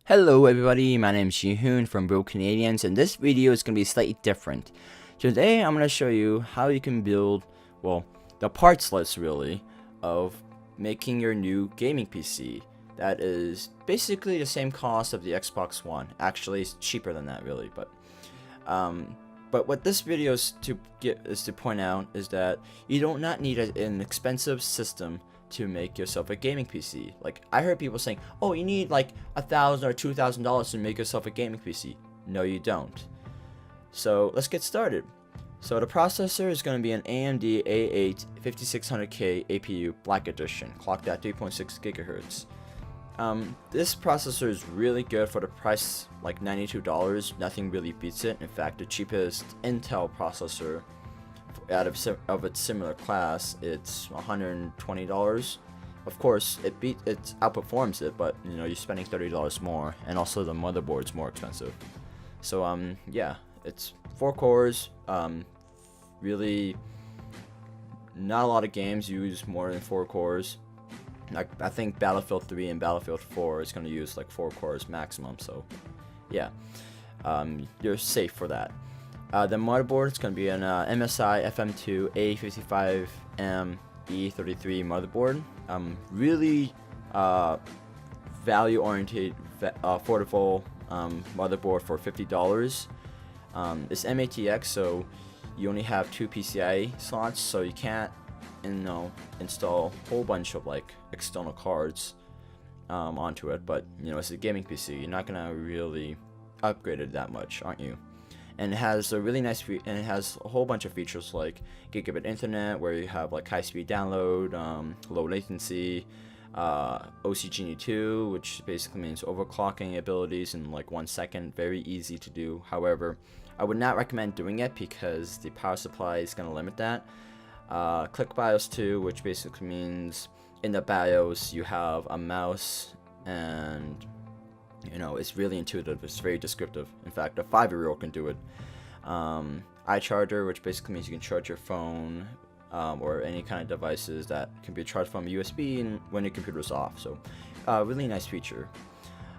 Hello everybody, my name is Jihoon from Bro Canadians, and this video is going to be slightly different. Today I'm going to show you how you can build, well, the parts list really, of making your new gaming PC. That is basically the same cost of the Xbox One. Actually, it's cheaper than that really, but what this video is to point out is that you do not need an expensive system to make yourself a gaming PC. Like, I heard people saying, oh, you need like $1,000 or $2,000 to make yourself a gaming PC. No, you don't. So let's get started. So the processor is going to be an AMD A8 5600K APU Black Edition, clocked at 3.6 gigahertz. This processor is really good for the price, like $92. Nothing really beats it. In fact, the cheapest Intel processor out of its similar class, it's $120. Of course, it outperforms it, but you know, you're spending $30 more, and also the motherboard's more expensive. So yeah, it's 4 cores. Really, not a lot of games use more than 4 cores. Like, I think Battlefield 3 and Battlefield 4 is going to use like 4 cores maximum. So yeah, you're safe for that. The motherboard is going to be an MSI FM2 A55M E33 motherboard. Really value-oriented, affordable motherboard for $50. It's MATX, so you only have 2 PCIe slots, so you can't, install a whole bunch of like external cards onto it. But you know, it's a gaming PC. You're not gonna really upgrade it that much, aren't you? And it has a really nice and it has a whole bunch of features like gigabit internet, where you have like high-speed download, low latency, OCGNU2, which basically means overclocking abilities in like 1 second. Very easy to do. However, I would not recommend doing it because the power supply is going to limit that. Click BIOS 2, which basically means in the BIOS you have a mouse, and you know, it's really intuitive. It's very descriptive. In fact, a 5-year-old can do it. iCharger, which basically means you can charge your phone or any kind of devices that can be charged from USB and when your computer's off. So, really nice feature.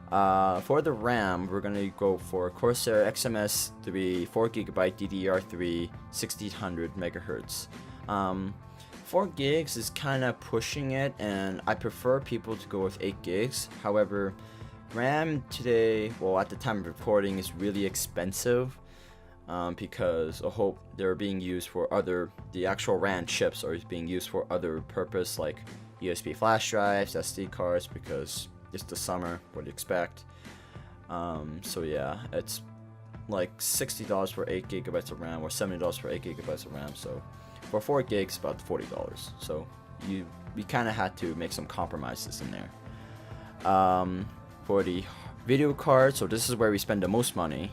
For the RAM, we're gonna go for Corsair XMS 3 4GB DDR3 1600 megahertz. 4 gigs is kind of pushing it, and I prefer people to go with 8 gigs. However, RAM today, well, at the time of recording, is really expensive because they're being used for the actual RAM chips are being used for other purpose, like USB flash drives, SD cards, because it's the summer. What do you expect? So yeah, it's like $60 for 8 gigabytes of RAM or $70 for 8 gigabytes of RAM. So for 4 gigs, about $40. So we kind of had to make some compromises in there. For the video card, so this is where we spend the most money.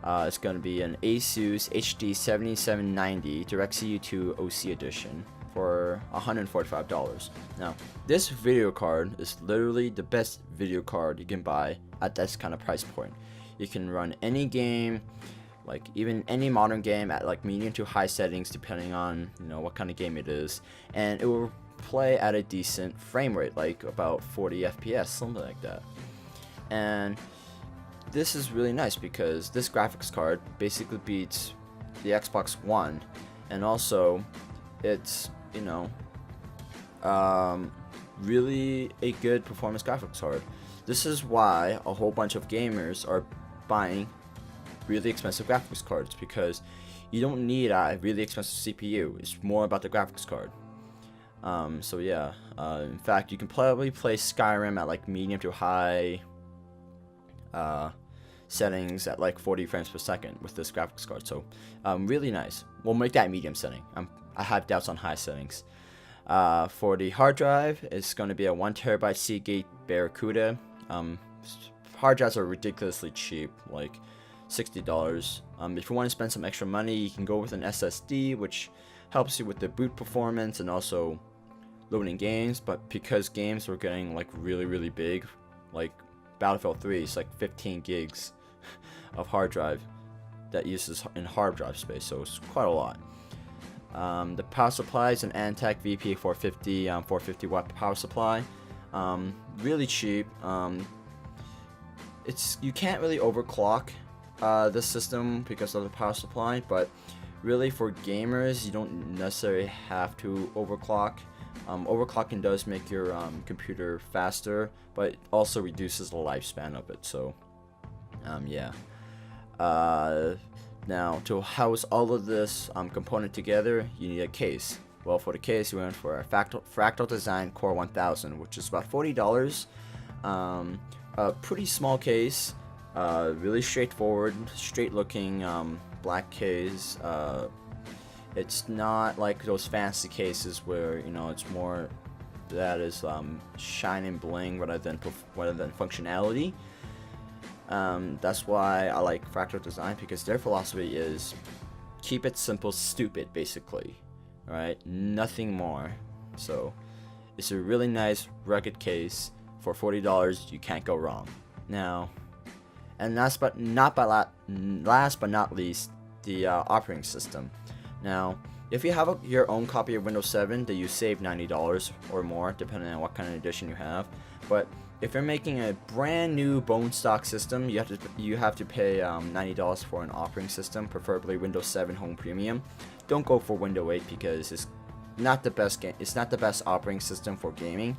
It's going to be an Asus HD 7790 DirectCU2 OC edition for $145. Now, this video card is literally the best video card you can buy at this kind of price point. You can run any game, like even any modern game, at like medium to high settings, depending on what kind of game it is, and it will play at a decent frame rate, like about 40 FPS, something like that. And this is really nice because this graphics card basically beats the Xbox One, and also it's really a good performance graphics card. This is why a whole bunch of gamers are buying really expensive graphics cards, because you don't need a really expensive CPU. It's more about the graphics card. So yeah, in fact, you can probably play Skyrim at like medium to high settings at like 40 frames per second with this graphics card. So really nice. We'll make that medium setting. I have doubts on high settings. For the hard drive, it's going to be a 1TB Seagate Barracuda. Hard drives are ridiculously cheap, like $60. If you want to spend some extra money, you can go with an SSD, which helps you with the boot performance and also loading games. But because games are getting like really big, like Battlefield 3 is like 15 gigs of hard drive that uses in hard drive space, so it's quite a lot. The power supply is an Antec VP450 450 watt power supply. Really cheap. you can't really overclock this system because of the power supply, but really for gamers you don't necessarily have to overclock. Overclocking does make your computer faster, but it also reduces the lifespan of it. So yeah. Now to house all of this component together, you need a case. Well, for the case, we went for a Fractal Design Core 1000, which is about $40. A pretty small case, really straightforward, straight looking black case. It's not like those fancy cases where, you know, it's more that is shine and bling rather than functionality. That's why I like Fractal Design, because their philosophy is keep it simple, stupid, basically. Right? Nothing more. So it's a really nice rugged case for $40. You can't go wrong. Now, and last but not least, the operating system. Now, if you have your own copy of Windows 7, then you save $90 or more, depending on what kind of edition you have. But if you're making a brand new bone stock system, you have to pay $90 for an operating system, preferably Windows 7 Home Premium. Don't go for Windows 8 because it's not the best It's not the best operating system for gaming.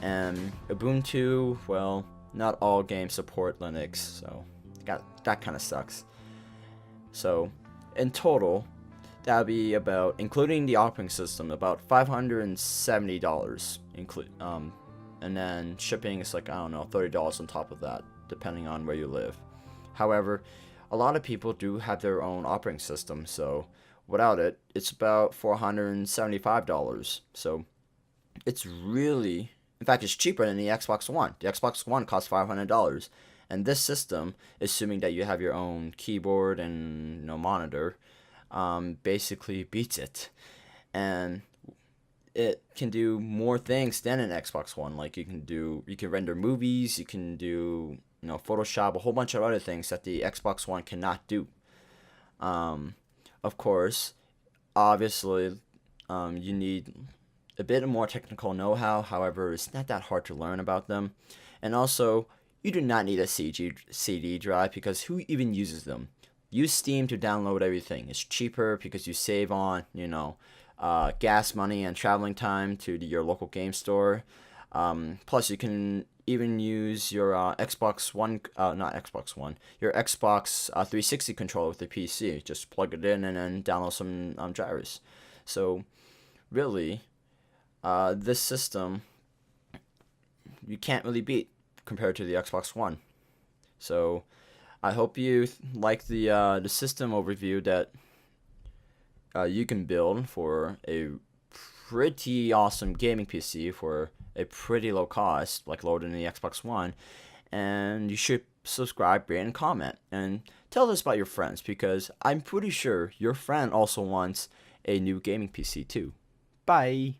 And Ubuntu, well, not all games support Linux, so that kind of sucks. So in total, that would be about, including the operating system, about $570 and then shipping is like, I don't know, $30 on top of that, depending on where you live. However, a lot of people do have their own operating system, so without it, it's about $475. So it's really, in fact, it's cheaper than the Xbox One. The Xbox One costs $500, and this system, assuming that you have your own keyboard and, you know, monitor, basically beats it. And it can do more things than an Xbox One. Like you can render movies, you can do, you know, Photoshop, a whole bunch of other things that the Xbox One cannot do. Of course, obviously, you need a bit more technical know-how. However, it's not that hard to learn about them. And also, you do not need a CD drive, because who even uses them? Use Steam to download everything. It's cheaper because you save on, you know, gas money and traveling time to your local game store. Plus, you can even use your Xbox One, your Xbox 360 controller with the PC. Just plug it in and then download some drivers. So, really, this system you can't really beat compared to the Xbox One. So, I hope you like the system overview that you can build for a pretty awesome gaming PC for a pretty low cost, like lower than the Xbox One. And you should subscribe, rate, and comment. And tell this about your friends, because I'm pretty sure your friend also wants a new gaming PC too. Bye!